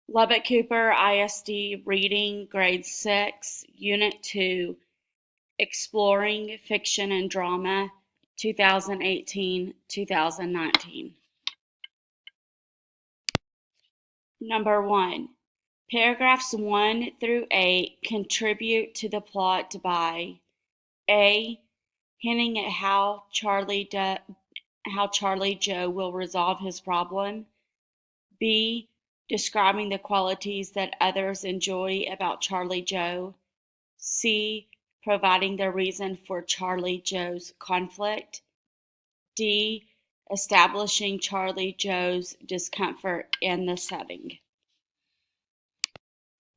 Lubbock Cooper ISD Reading, Grade 6, Unit 2, Exploring Fiction and Drama, 2018-2019. Number 1. Paragraphs 1 through 8 contribute to the plot by A. Hinting at how Charlie Joe will resolve his problem. B. Describing the qualities that others enjoy about Charlie Joe. C. Providing the reason for Charlie Joe's conflict. D. Establishing Charlie Joe's discomfort in the setting.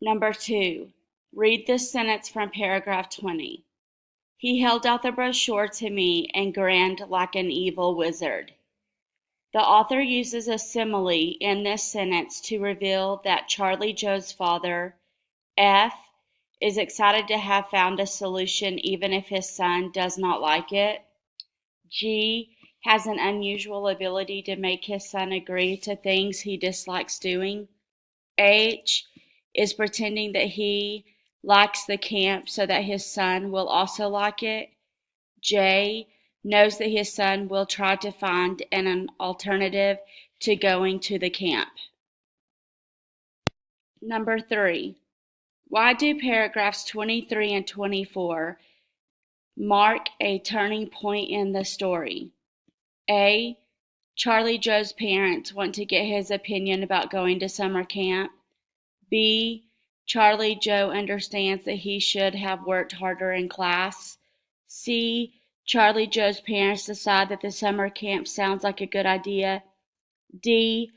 Number 2. Read this sentence from paragraph 20. He held out the brochure to me and grinned like an evil wizard. The author uses a simile in this sentence to reveal that Charlie Joe's father, F, is excited to have found a solution even if his son does not like it. G has an unusual ability to make his son agree to things he dislikes doing. H is pretending that he likes the camp so that his son will also like it. J knows that his son will try to find an alternative to going to the camp. Number 3. Why do paragraphs 23 and 24 mark a turning point in the story? A. Charlie Joe's parents want to get his opinion about going to summer camp. B. Charlie Joe understands that he should have worked harder in class. C. Charlie Joe's parents decide that the summer camp sounds like a good idea. D.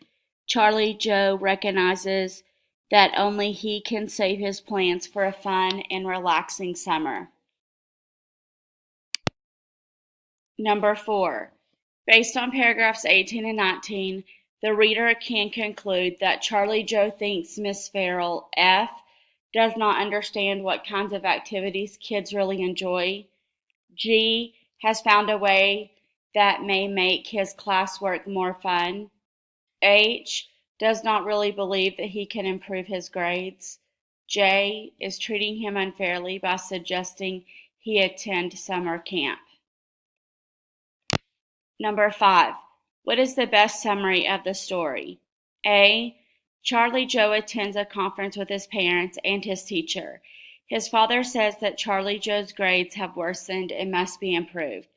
Charlie Joe recognizes that only he can save his plans for a fun and relaxing summer. Number 4. Based on paragraphs 18 and 19, the reader can conclude that Charlie Joe thinks Miss Farrell, F, does not understand what kinds of activities kids really enjoy. G has found a way that may make his classwork more fun. H does not really believe that he can improve his grades. J is treating him unfairly by suggesting he attend summer camp. Number 5. What is the best summary of the story? A. Charlie Joe attends a conference with his parents and his teacher. His father says that Charlie Joe's grades have worsened and must be improved.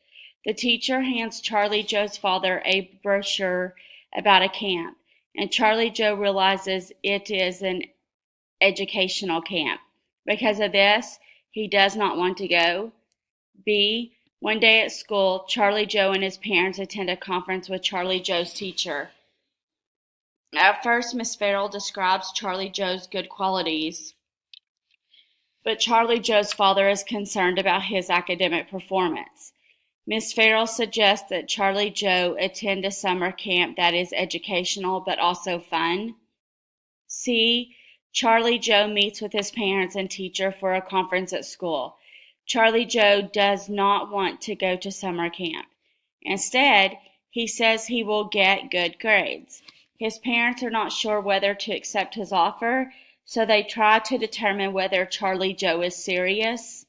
The teacher hands Charlie Joe's father a brochure about a camp, and Charlie Joe realizes it is an educational camp. Because of this, he does not want to go. B. One day at school, Charlie Joe and his parents attend a conference with Charlie Joe's teacher. At first, Miss Farrell describes Charlie Joe's good qualities, but Charlie Joe's father is concerned about his academic performance. Miss Farrell suggests that Charlie Joe attend a summer camp that is educational but also fun. C. Charlie Joe meets with his parents and teacher for a conference at school. Charlie Joe does not want to go to summer camp. Instead, he says he will get good grades. His parents are not sure whether to accept his offer, so they try to determine whether Charlie Joe is serious.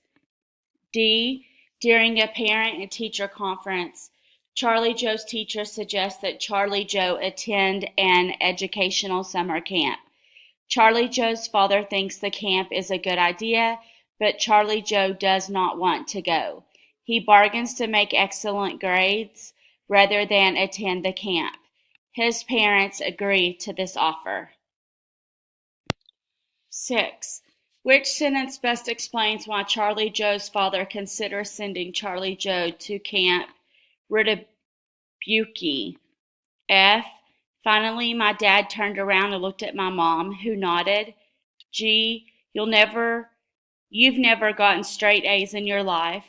D. During a parent and teacher conference, Charlie Joe's teacher suggests that Charlie Joe attend an educational summer camp. Charlie Joe's father thinks the camp is a good idea, but Charlie Joe does not want to go. He bargains to make excellent grades rather than attend the camp. His parents agree to this offer. 6. Which sentence best explains why Charlie Joe's father considers sending Charlie Joe to Camp Ritabuki? F. Finally, my dad turned around and looked at my mom, who nodded. G. You've never gotten straight A's in your life.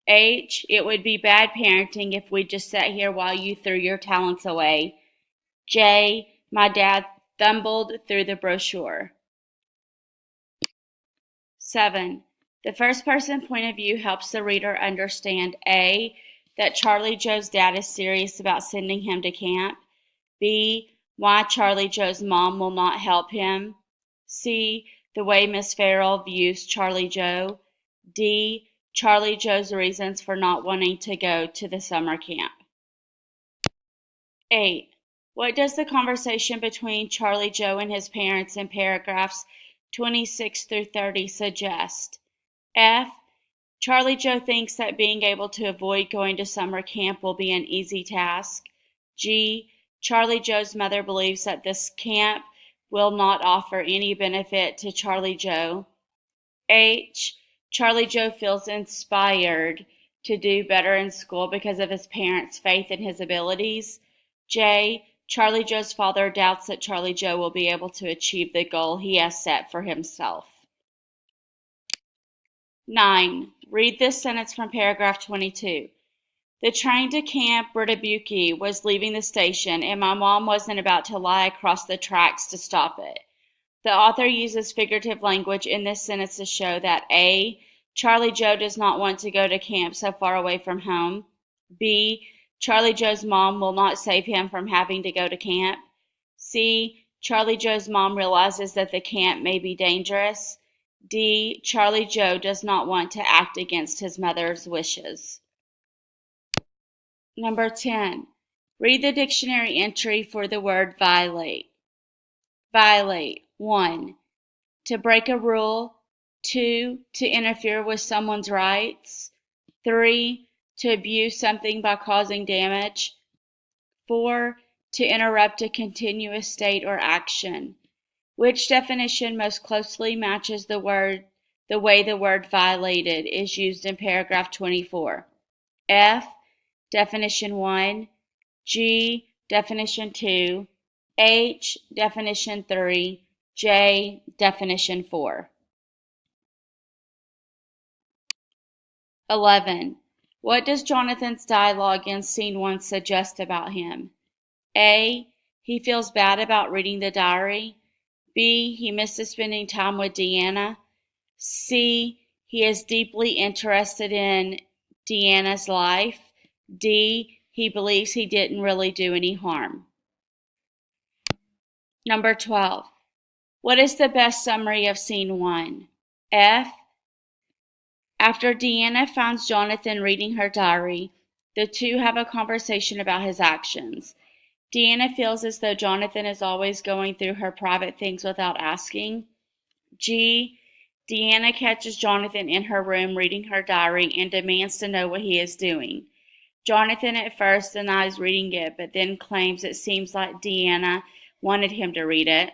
H. It would be bad parenting if we just sat here while you threw your talents away. J. My dad thumbled through the brochure. 7. The first person point of view helps the reader understand A. That Charlie Joe's dad is serious about sending him to camp. B. Why Charlie Joe's mom will not help him. C. The way Miss Farrell views Charlie Joe. D. Charlie Joe's reasons for not wanting to go to the summer camp. 8. What does the conversation between Charlie Joe and his parents in paragraphs 26 through 30 suggest? F. Charlie Joe thinks that being able to avoid going to summer camp will be an easy task. G. Charlie Joe's mother believes that this camp will not offer any benefit to Charlie Joe. H. Charlie Joe feels inspired to do better in school because of his parents' faith in his abilities. J. Charlie Joe's father doubts that Charlie Joe will be able to achieve the goal he has set for himself. 9. Read this sentence from paragraph 22. The train to Camp Britabuke was leaving the station, and my mom wasn't about to lie across the tracks to stop it. The author uses figurative language in this sentence to show that A. Charlie Joe does not want to go to camp so far away from home. B. Charlie Joe's mom will not save him from having to go to camp. C. Charlie Joe's mom realizes that the camp may be dangerous. D. Charlie Joe does not want to act against his mother's wishes. Number 10. Read the dictionary entry for the word violate. Violate. 1. To break a rule. 2. To interfere with someone's rights. 3. To abuse something by causing damage. 4. To interrupt a continuous state or action. Which definition most closely matches the way the word violated is used in paragraph 24? F. Definition 1. G. Definition 2. H. Definition 3. J. Definition 4. 11. What does Jonathan's dialogue in scene 1 suggest about him? A. He feels bad about reading the diary. B. He misses spending time with Deanna. C. He is deeply interested in Deanna's life. D. He believes he didn't really do any harm. Number 12. What is the best summary of scene 1? F. After Deanna finds Jonathan reading her diary, the two have a conversation about his actions. Deanna feels as though Jonathan is always going through her private things without asking. G. Deanna catches Jonathan in her room reading her diary and demands to know what he is doing. Jonathan at first denies reading it, but then claims it seems like Deanna wanted him to read it.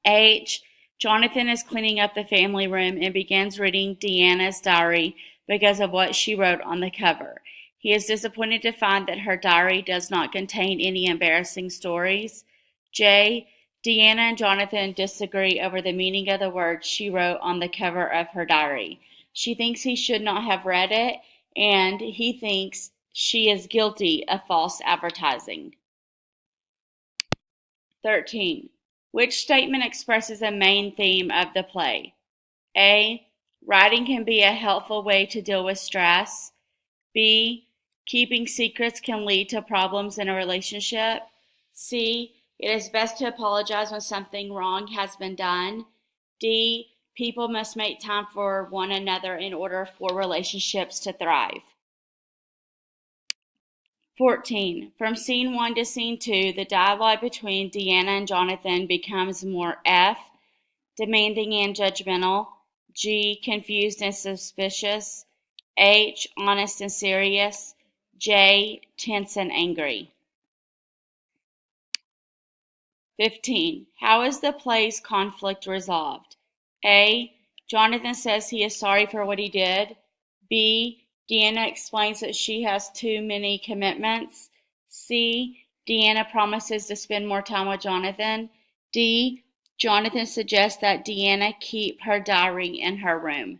H. Jonathan is cleaning up the family room and begins reading Deanna's diary because of what she wrote on the cover. He is disappointed to find that her diary does not contain any embarrassing stories. J. Deanna and Jonathan disagree over the meaning of the words she wrote on the cover of her diary. She thinks he should not have read it, and he thinks she is guilty of false advertising. 13. Which statement expresses a main theme of the play? A. Writing can be a helpful way to deal with stress. B. Keeping secrets can lead to problems in a relationship. C. It is best to apologize when something wrong has been done. D. People must make time for one another in order for relationships to thrive. 14. From scene 1 to scene 2, the dialogue between Deanna and Jonathan becomes more F. Demanding and judgmental. G. Confused and suspicious. H. Honest and serious. J. Tense and angry. 15. How is the play's conflict resolved? A. Jonathan says he is sorry for what he did. B. Deanna explains that she has too many commitments. C. Deanna promises to spend more time with Jonathan. D. Jonathan suggests that Deanna keep her diary in her room.